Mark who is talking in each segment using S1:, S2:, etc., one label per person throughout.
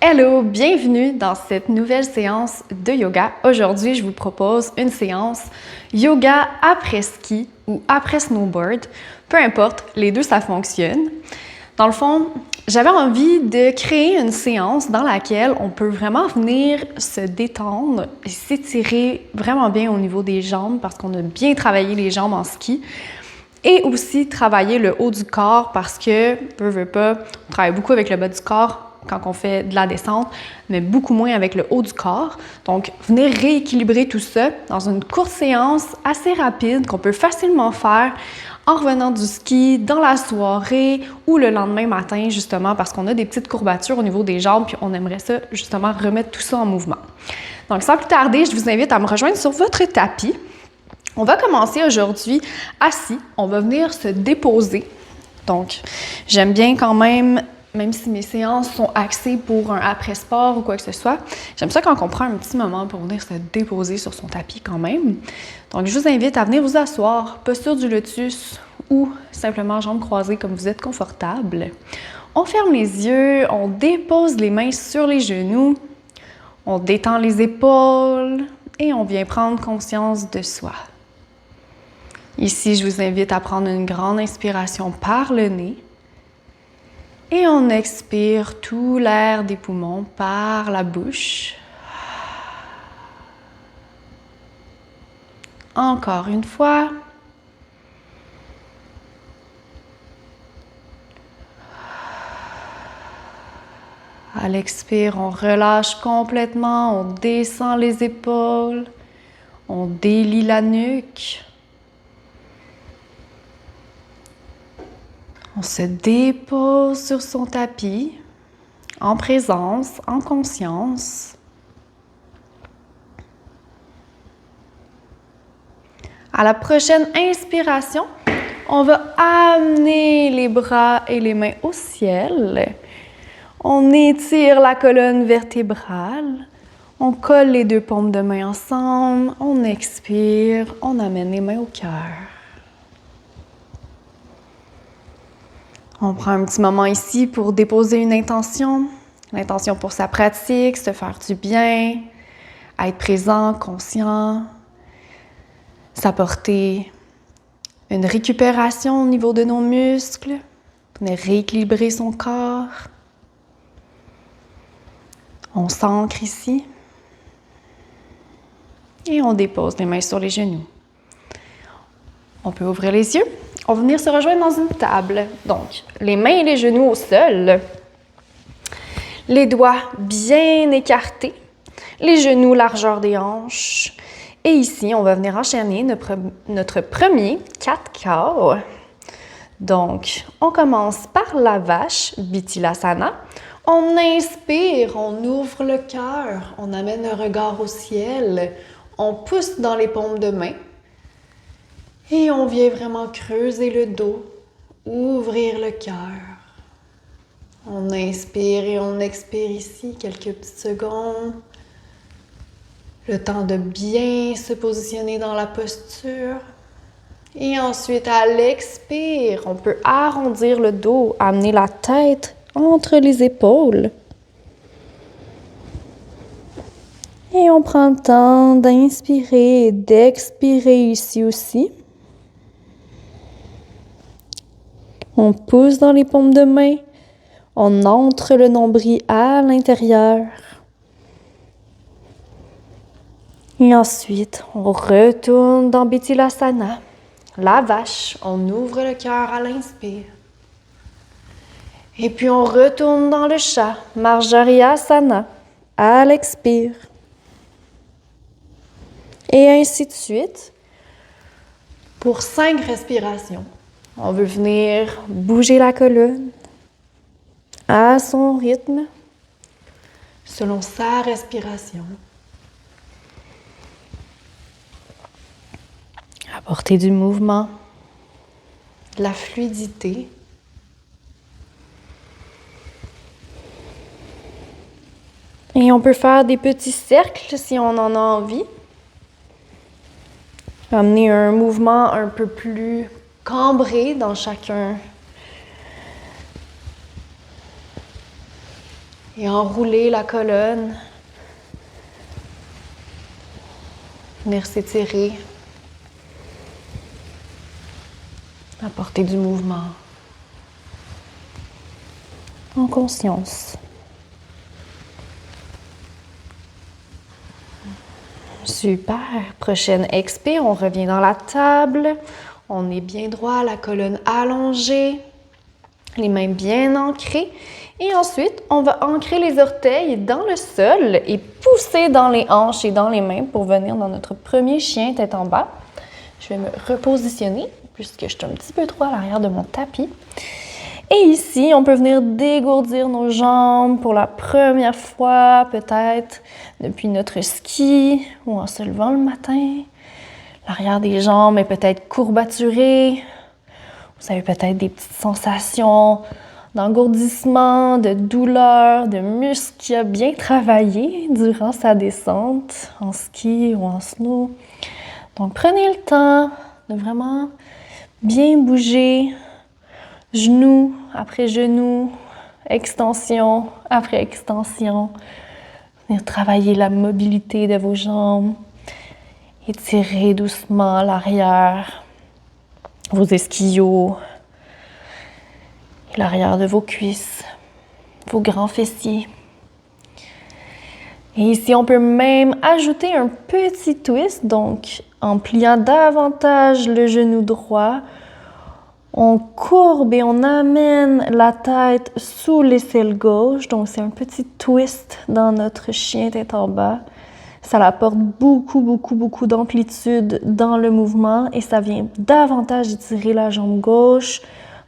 S1: Hello, bienvenue dans cette nouvelle séance de yoga. Aujourd'hui, je vous propose une séance yoga après ski ou après snowboard. Peu importe, les deux, ça fonctionne. Dans le fond, j'avais envie de créer une séance dans laquelle on peut vraiment venir se détendre et s'étirer vraiment bien au niveau des jambes parce qu'on a bien travaillé les jambes en ski. Et aussi travailler le haut du corps parce que, veux pas, on travaille beaucoup avec le bas du corps quand on fait de la descente, mais beaucoup moins avec le haut du corps. Donc, venir rééquilibrer tout ça dans une courte séance assez rapide qu'on peut facilement faire en revenant du ski, dans la soirée ou le lendemain matin, justement, parce qu'on a des petites courbatures au niveau des jambes puis on aimerait ça, justement, remettre tout ça en mouvement. Donc, sans plus tarder, je vous invite à me rejoindre sur votre tapis. On va commencer aujourd'hui assis. On va venir se déposer. Donc, j'aime bien quand même si mes séances sont axées pour un après-sport ou quoi que ce soit, j'aime ça quand on prend un petit moment pour venir se déposer sur son tapis quand même. Donc, je vous invite à venir vous asseoir, posture du lotus ou simplement jambes croisées comme vous êtes confortable. On ferme les yeux, on dépose les mains sur les genoux, on détend les épaules et on vient prendre conscience de soi. Ici, je vous invite à prendre une grande inspiration par le nez et on expire tout l'air des poumons par la bouche. Encore une fois. À l'expire, on relâche complètement, on descend les épaules, on délie la nuque. On se dépose sur son tapis, en présence, en conscience. À la prochaine inspiration, on va amener les bras et les mains au ciel. On étire la colonne vertébrale. On colle les deux paumes de main ensemble. On expire, on amène les mains au cœur. On prend un petit moment ici pour déposer une intention. L'intention pour sa pratique, se faire du bien, être présent, conscient, s'apporter une récupération au niveau de nos muscles, venir rééquilibrer son corps. On s'ancre ici et on dépose les mains sur les genoux. On peut ouvrir les yeux. On va venir se rejoindre dans une table. Donc, les mains et les genoux au sol. Les doigts bien écartés. Les genoux largeur des hanches. Et ici, on va venir enchaîner notre premier 4 corps. Donc, on commence par la vache, Vittilasana. On inspire, on ouvre le cœur, on amène le regard au ciel. On pousse dans les paumes de main. Et on vient vraiment creuser le dos, ouvrir le cœur. On inspire et on expire ici quelques petites secondes. Le temps de bien se positionner dans la posture. Et ensuite, à l'expire, on peut arrondir le dos, amener la tête entre les épaules. Et on prend le temps d'inspirer et d'expirer ici aussi. On pousse dans les paumes de main. On entre le nombril à l'intérieur. Et ensuite, on retourne dans Vittilasana. La vache, on ouvre le cœur à l'inspire. Et puis on retourne dans le chat, Marjariyasana, à l'expire. Et ainsi de suite. Pour 5 respirations. On veut venir bouger la colonne à son rythme, selon sa respiration. Apporter du mouvement, de la fluidité. Et on peut faire des petits cercles si on en a envie. Amener un mouvement un peu plus cambré dans chacun. Et enrouler la colonne. Venir s'étirer. Apporter du mouvement. En conscience. Super. Prochaine expire, on revient dans la table. On est bien droit, la colonne allongée. Les mains bien ancrées. Et ensuite, on va ancrer les orteils dans le sol et pousser dans les hanches et dans les mains pour venir dans notre premier chien tête en bas. Je vais me repositionner puisque je suis un petit peu trop à l'arrière de mon tapis. Et ici, on peut venir dégourdir nos jambes pour la première fois, peut-être depuis notre ski ou en se levant le matin. L'arrière des jambes est peut-être courbaturé. Vous avez peut-être des petites sensations d'engourdissement, de douleur, de muscle qui a bien travaillé durant sa descente en ski ou en snow. Donc, prenez le temps de vraiment bien bouger, genou après genou, extension après extension. Venir travailler la mobilité de vos jambes. Étirez doucement l'arrière, vos ischios, l'arrière de vos cuisses, vos grands fessiers. Et ici, on peut même ajouter un petit twist, donc en pliant davantage le genou droit, on courbe et on amène la tête sous l'aisselle gauche, donc c'est un petit twist dans notre chien tête en bas. Ça apporte beaucoup d'amplitude dans le mouvement et ça vient davantage étirer la jambe gauche.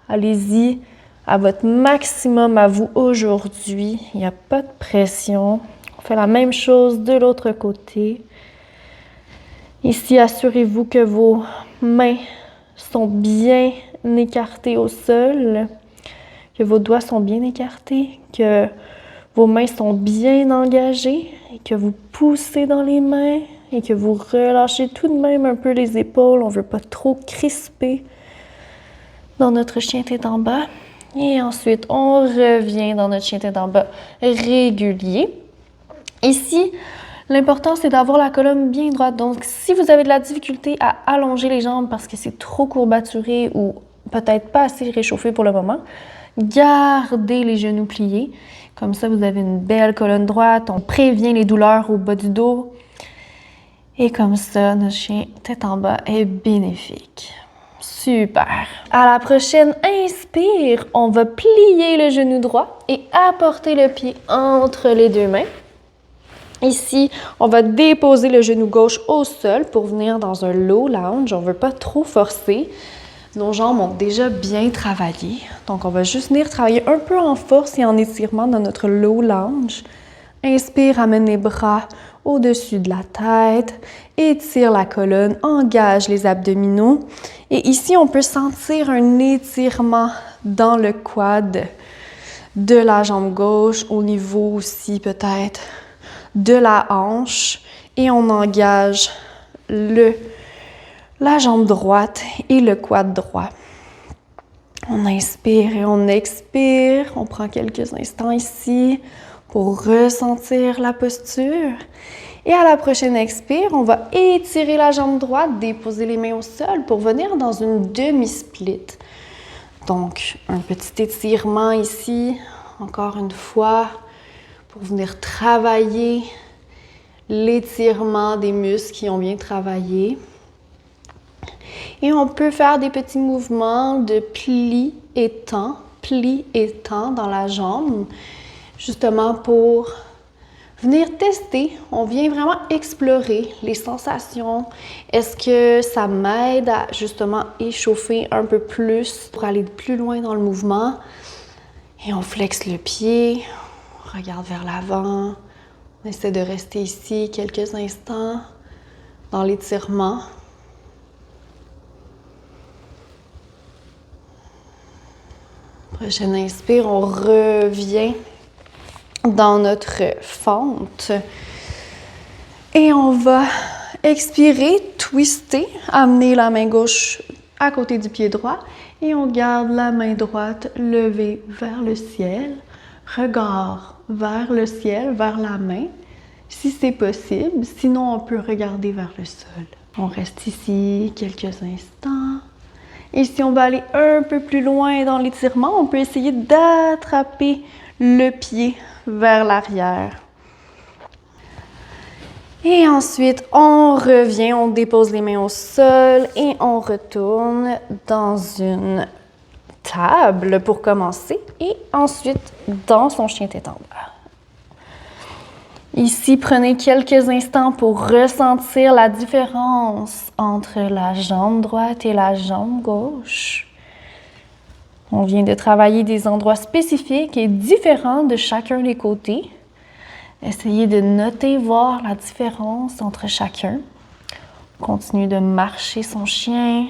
S1: Allez-y à votre maximum à vous aujourd'hui. Il n'y a pas de pression. On fait la même chose de l'autre côté. Ici, assurez-vous que vos mains sont bien écartées au sol, que vos doigts sont bien écartés, que vos mains sont bien engagées et que vous poussez dans les mains et que vous relâchez tout de même un peu les épaules. On ne veut pas trop crisper dans notre chien tête en bas. Et ensuite, on revient dans notre chien tête en bas régulier. Ici, l'important, c'est d'avoir la colonne bien droite. Donc, si vous avez de la difficulté à allonger les jambes parce que c'est trop courbaturé ou peut-être pas assez réchauffé pour le moment, gardez les genoux pliés. Comme ça, vous avez une belle colonne droite. On prévient les douleurs au bas du dos. Et comme ça, notre chien tête en bas est bénéfique. Super! À la prochaine inspire, on va plier le genou droit et apporter le pied entre les deux mains. Ici, on va déposer le genou gauche au sol pour venir dans un low lunge. On ne veut pas trop forcer. Nos jambes ont déjà bien travaillé. Donc, on va juste venir travailler un peu en force et en étirement dans notre low lunge. Inspire, amène les bras au-dessus de la tête. Étire la colonne, engage les abdominaux. Et ici, on peut sentir un étirement dans le quad de la jambe gauche, au niveau aussi peut-être de la hanche. Et on engage la jambe droite et le quad droit. On inspire et on expire. On prend quelques instants ici pour ressentir la posture. Et à la prochaine expire, on va étirer la jambe droite, déposer les mains au sol pour venir dans une demi-split. Donc, un petit étirement ici, encore une fois, pour venir travailler l'étirement des muscles qui ont bien travaillé. Et on peut faire des petits mouvements de pli et tend dans la jambe, justement pour venir tester. On vient vraiment explorer les sensations. Est-ce que ça m'aide à justement échauffer un peu plus pour aller plus loin dans le mouvement? Et on flexe le pied, on regarde vers l'avant. On essaie de rester ici quelques instants dans l'étirement. Prochaine inspire, on revient dans notre fente. Et on va expirer, twister, amener la main gauche à côté du pied droit. Et on garde la main droite levée vers le ciel. regard vers le ciel, vers la main, si c'est possible. Sinon, on peut regarder vers le sol. On reste ici quelques instants. Et si on va aller un peu plus loin dans l'étirement, on peut essayer d'attraper le pied vers l'arrière. Et ensuite, on revient, on dépose les mains au sol et on retourne dans une table pour commencer et ensuite dans son chien tête en bas. Ici, prenez quelques instants pour ressentir la différence entre la jambe droite et la jambe gauche. On vient de travailler des endroits spécifiques et différents de chacun des côtés. Essayez de noter, voir la différence entre chacun. Continue de marcher son chien,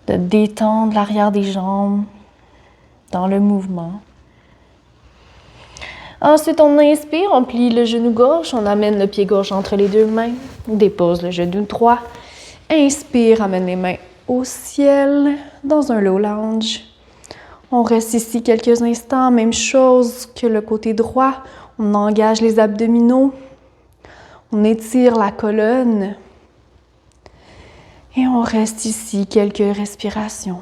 S1: de détendre l'arrière des jambes dans le mouvement. Ensuite, on inspire, on plie le genou gauche, on amène le pied gauche entre les deux mains, on dépose le genou droit. Inspire, amène les mains au ciel dans un low lunge. On reste ici quelques instants, même chose que le côté droit. On engage les abdominaux, on étire la colonne et on reste ici quelques respirations.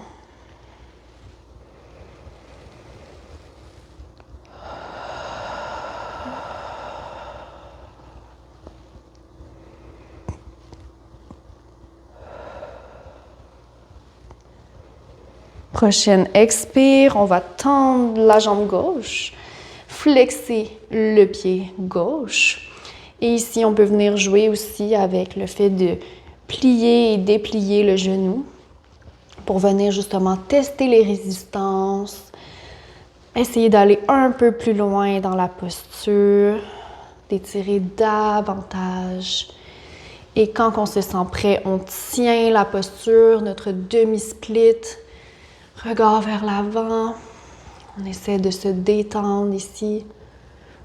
S1: Prochaine expire, on va tendre la jambe gauche, flexer le pied gauche. Et ici, on peut venir jouer aussi avec le fait de plier et déplier le genou pour venir justement tester les résistances, essayer d'aller un peu plus loin dans la posture, d'étirer davantage. Et quand on se sent prêt, on tient la posture, notre demi-split, regard vers l'avant. On essaie de se détendre ici.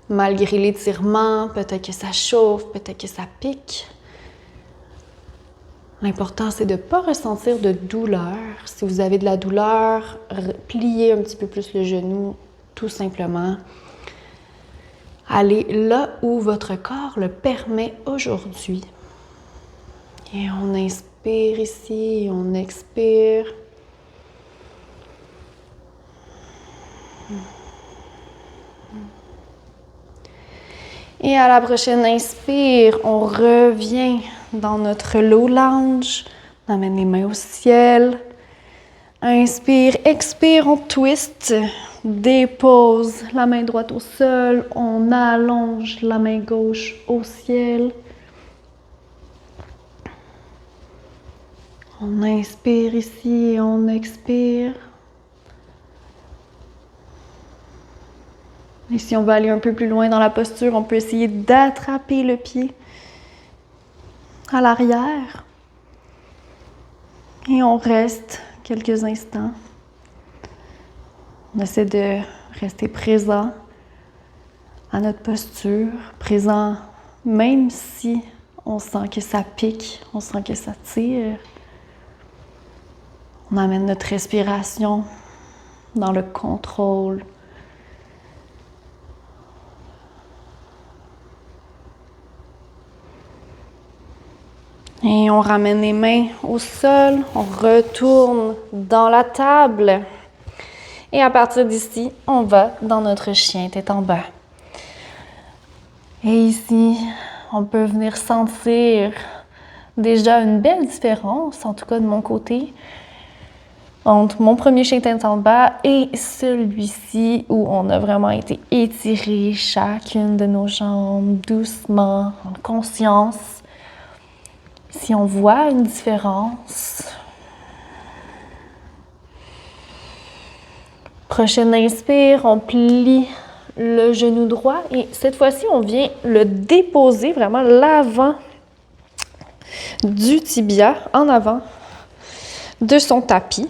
S1: Malgré l'étirement, peut-être que ça chauffe, peut-être que ça pique. L'important, c'est de ne pas ressentir de douleur. Si vous avez de la douleur, pliez un petit peu plus le genou, tout simplement. Allez là où votre corps le permet aujourd'hui. Et on inspire ici, on expire. Et à la prochaine inspire, on revient dans notre low lunge. On amène les mains au ciel. Inspire, expire, on twist. Dépose la main droite au sol. On allonge la main gauche au ciel. On inspire ici et on expire. Et si on va aller un peu plus loin dans la posture, on peut essayer d'attraper le pied à l'arrière. Et on reste quelques instants. On essaie de rester présent à notre posture, présent même si on sent que ça pique, on sent que ça tire. On amène notre respiration dans le contrôle. Et on ramène les mains au sol, on retourne dans la table. Et à partir d'ici, on va dans notre chien tête en bas. Et ici, on peut venir sentir déjà une belle différence, en tout cas de mon côté, entre mon premier chien tête en bas et celui-ci où on a vraiment été étiré chacune de nos jambes doucement, en conscience. Si on voit une différence, prochaine inspire, on plie le genou droit et cette fois-ci, on vient le déposer vraiment l'avant du tibia en avant de son tapis.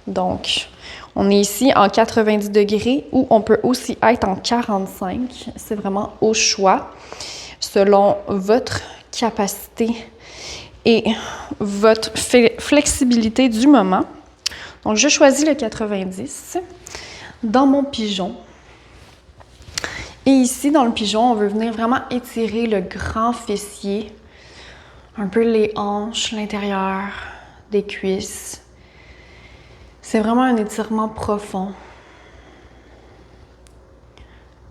S1: Donc, on est ici en 90 degrés ou on peut aussi être en 45. C'est vraiment au choix selon votre capacité et votre flexibilité du moment. Donc, je choisis le 90 dans mon pigeon. Et ici, dans le pigeon, on veut venir vraiment étirer le grand fessier, un peu les hanches, l'intérieur des cuisses. C'est vraiment un étirement profond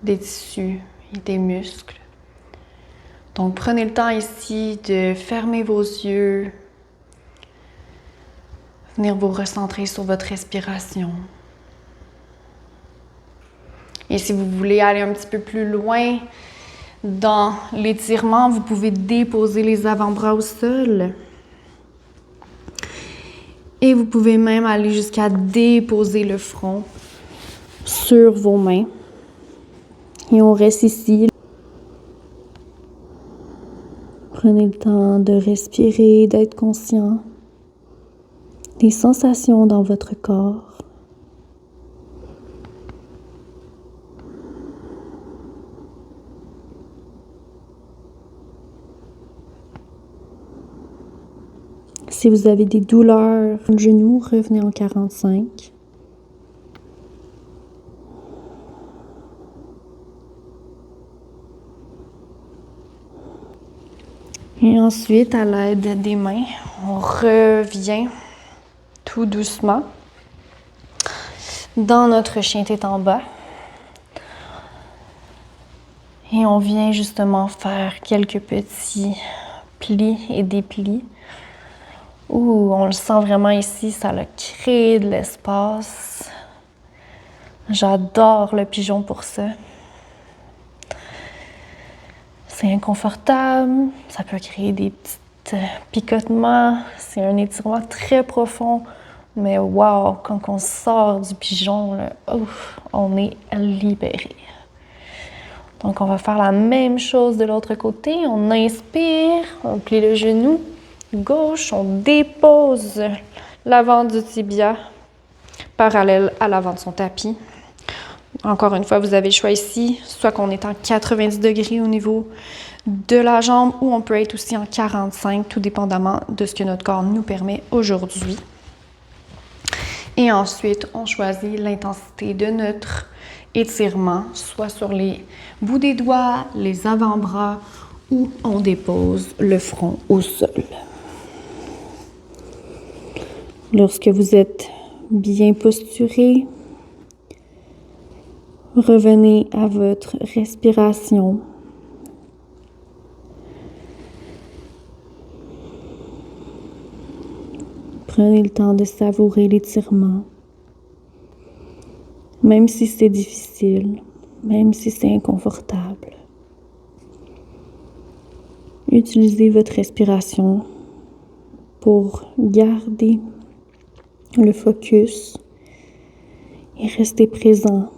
S1: des tissus et des muscles. Donc, prenez le temps ici de fermer vos yeux, venir vous recentrer sur votre respiration. Et si vous voulez aller un petit peu plus loin dans l'étirement, vous pouvez déposer les avant-bras au sol. Et vous pouvez même aller jusqu'à déposer le front sur vos mains. Et on reste ici. Prenez le temps de respirer, d'être conscient des sensations dans votre corps. Si vous avez des douleurs au genou, revenez en 45. Et ensuite, à l'aide des mains, on revient tout doucement dans notre chien tête en bas. Et on vient justement faire quelques petits plis et déplis. Ouh, on le sent vraiment ici, ça a créé de l'espace. J'adore le pigeon pour ça. C'est inconfortable, ça peut créer des petits picotements. C'est un étirement très profond, mais wow, quand on sort du pigeon, là, on est libéré. Donc, on va faire la même chose de l'autre côté. On inspire, on plie le genou gauche, on dépose l'avant du tibia parallèle à l'avant de son tapis. Encore une fois, vous avez le choix ici, soit qu'on est en 90 degrés au niveau de la jambe ou on peut être aussi en 45, tout dépendamment de ce que notre corps nous permet aujourd'hui. Et ensuite, on choisit l'intensité de notre étirement, soit sur les bouts des doigts, les avant-bras ou on dépose le front au sol. Lorsque vous êtes bien posturé, revenez à votre respiration. Prenez le temps de savourer l'étirement. Même si c'est difficile, même si c'est inconfortable. Utilisez votre respiration pour garder le focus et rester présent.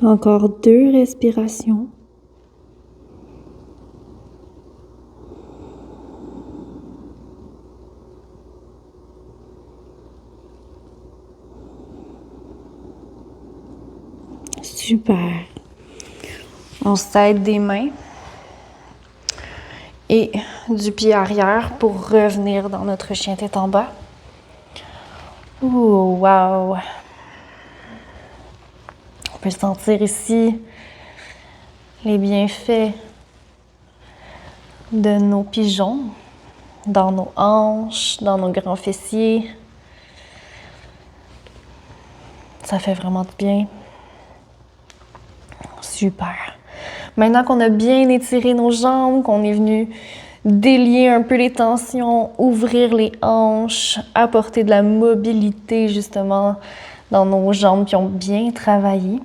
S1: Encore 2 respirations. Super. On s'aide des mains et du pied arrière pour revenir dans notre chien tête en bas. Ouh, wow! On peut sentir ici les bienfaits de nos pigeons dans nos hanches, dans nos grands fessiers. Ça fait vraiment du bien. Super. Maintenant qu'on a bien étiré nos jambes, qu'on est venu délier un peu les tensions, ouvrir les hanches, apporter de la mobilité justement dans nos jambes qui ont bien travaillé,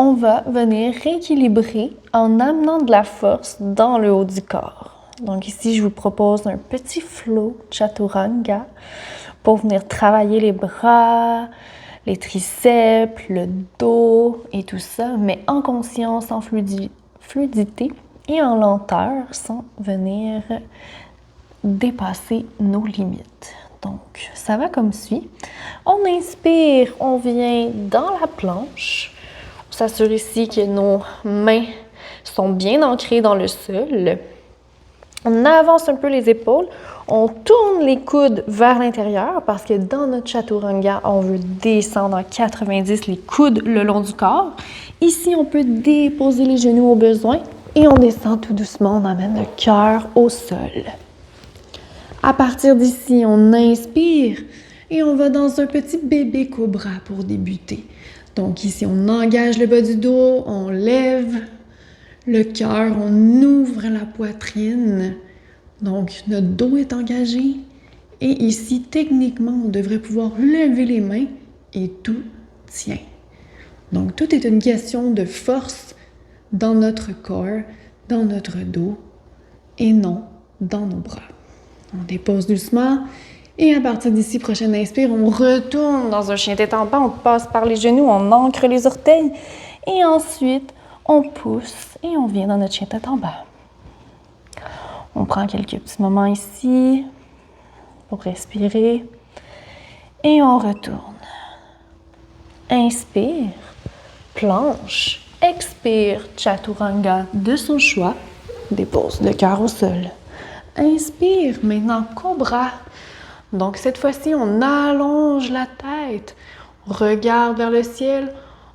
S1: on va venir rééquilibrer en amenant de la force dans le haut du corps. Donc ici, je vous propose un petit flow chaturanga pour venir travailler les bras, les triceps, le dos et tout ça, mais en conscience, en fluidité et en lenteur sans venir dépasser nos limites. Donc, ça va comme suit. On inspire, on vient dans la planche. On s'assure ici que nos mains sont bien ancrées dans le sol. On avance un peu les épaules. On tourne les coudes vers l'intérieur parce que dans notre chaturanga, on veut descendre en 90 les coudes le long du corps. Ici, on peut déposer les genoux au besoin et on descend tout doucement. On amène le cœur au sol. À partir d'ici, on inspire et on va dans un petit bébé cobra pour débuter. Donc ici, on engage le bas du dos, on lève le cœur, on ouvre la poitrine. Donc notre dos est engagé. Et ici, techniquement, on devrait pouvoir lever les mains et tout tient. Donc tout est une question de force dans notre corps, dans notre dos et non dans nos bras. On dépose doucement et à partir d'ici, prochaine inspire, on retourne dans un chien tête en bas, on passe par les genoux, on ancre les orteils et ensuite on pousse et on vient dans notre chien tête en bas. On prend quelques petits moments ici pour respirer et on retourne. Inspire, planche, expire, chaturanga de son choix, dépose le cœur au sol. Inspire, maintenant cobra. Donc cette fois-ci, on allonge la tête, on regarde vers le ciel,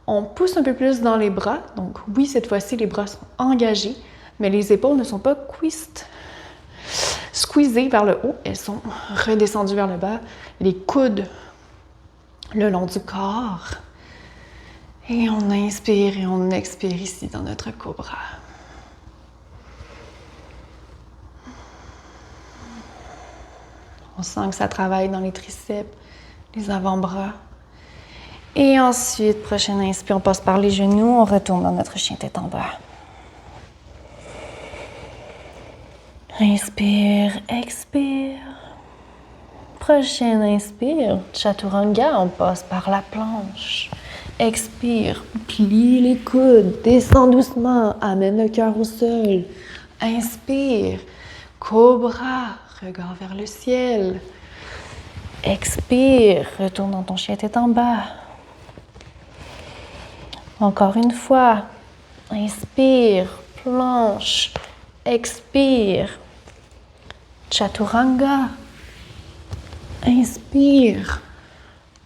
S1: on pousse un peu plus dans les bras. Donc oui, cette fois-ci, les bras sont engagés, mais les épaules ne sont pas squeezées vers le haut, elles sont redescendues vers le bas. Les coudes le long du corps. Et on inspire et on expire ici dans notre cobra. On sent que ça travaille dans les triceps, les avant-bras. Et ensuite, prochaine inspire, on passe par les genoux, on retourne dans notre chien tête en bas. Inspire, expire. Prochaine inspire, chaturanga, on passe par la planche. Expire, plie les coudes, descend doucement, amène le cœur au sol. Inspire, cobra. Regard vers le ciel. Expire, retourne dans ton chien tête en bas. Encore une fois. Inspire, planche. Expire, chaturanga. Inspire,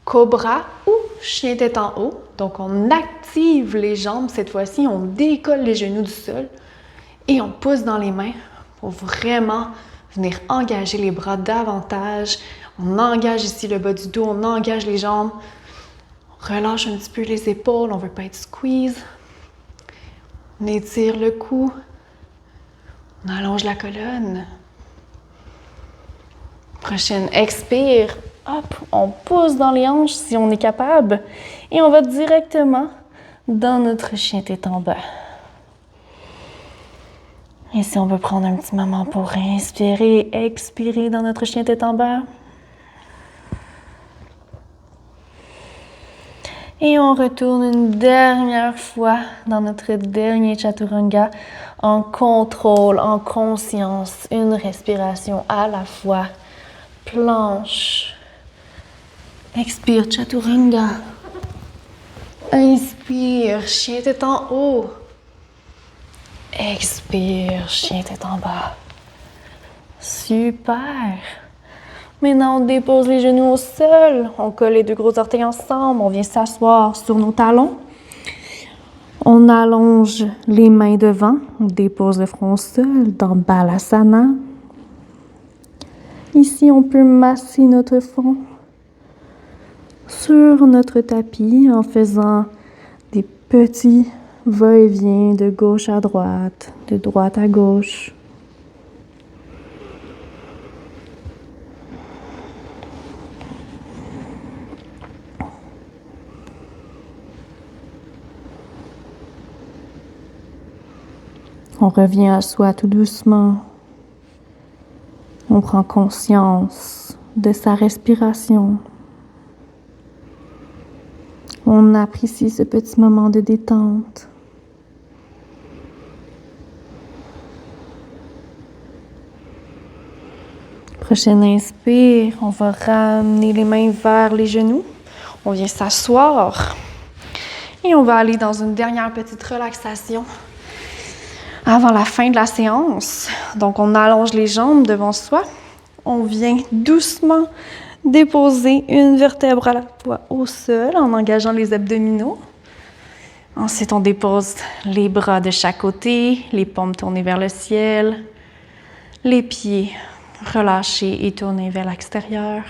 S1: cobra ou chien tête en haut. Donc on active les jambes cette fois-ci, on décolle les genoux du sol et on pousse dans les mains pour vraiment venir engager les bras davantage. On engage ici le bas du dos, on engage les jambes. On relâche un petit peu les épaules, on ne veut pas être squeeze. On étire le cou. On allonge la colonne. Prochaine expire. Hop, on pousse dans les hanches si on est capable. Et on va directement dans notre chien tête en bas. Ici, on peut prendre un petit moment pour inspirer, expirer dans notre chien tête en bas. Et on retourne une dernière fois dans notre dernier chaturanga en contrôle, en conscience, une respiration à la fois. Planche. Expire, chaturanga. Inspire, chien tête en haut. Expire, chien tête en bas. Super! Maintenant, on dépose les genoux au sol. On colle les deux gros orteils ensemble. On vient s'asseoir sur nos talons. On allonge les mains devant. On dépose le front au sol dans Balasana. Ici, on peut masser notre front sur notre tapis en faisant des petits va-et-vient de gauche à droite, de droite à gauche. On revient à soi tout doucement. On prend conscience de sa respiration. On apprécie ce petit moment de détente. Prochaine inspire, on va ramener les mains vers les genoux. On vient s'asseoir et on va aller dans une dernière petite relaxation avant la fin de la séance. Donc, on allonge les jambes devant soi. On vient doucement déposer une vertèbre à la fois au sol en engageant les abdominaux. Ensuite, on dépose les bras de chaque côté, les paumes tournées vers le ciel, les pieds relâchés et tournés vers l'extérieur.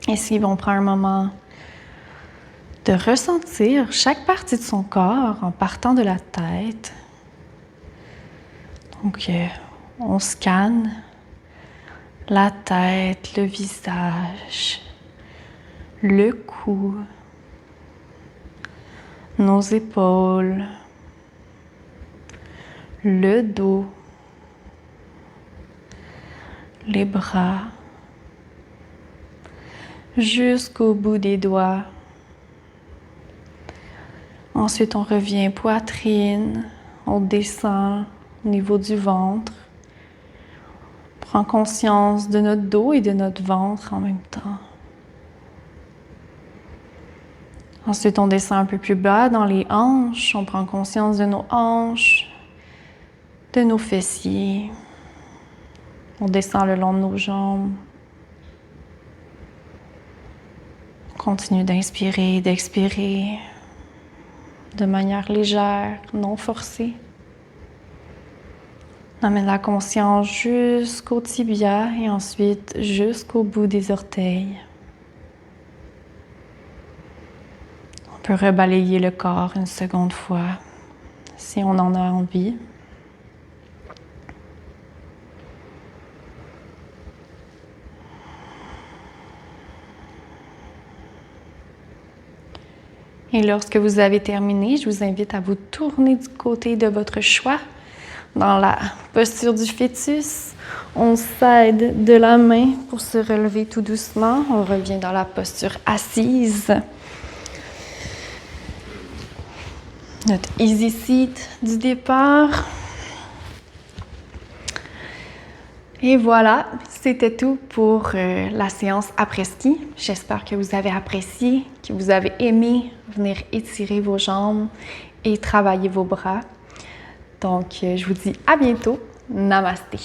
S1: Ici, on prend un moment de ressentir chaque partie de son corps en partant de la tête. Donc, on scanne la tête, le visage, le cou, nos épaules, le dos, les bras, jusqu'au bout des doigts. Ensuite, on revient poitrine, on descend au niveau du ventre. On prend conscience de notre dos et de notre ventre en même temps. Ensuite, on descend un peu plus bas dans les hanches. On prend conscience de nos hanches, de nos fessiers. On descend le long de nos jambes. On continue d'inspirer et d'expirer de manière légère, non forcée. On amène la conscience jusqu'au tibia et ensuite jusqu'au bout des orteils. On peut rebalayer le corps une seconde fois si on en a envie. Et lorsque vous avez terminé, je vous invite à vous tourner du côté de votre choix. Dans la posture du fœtus, on s'aide de la main pour se relever tout doucement. On revient dans la posture assise. Notre easy seat du départ. Et voilà, c'était tout pour la séance après-ski. J'espère que vous avez apprécié, que vous avez aimé venir étirer vos jambes et travailler vos bras. Donc, je vous dis à bientôt. Namasté.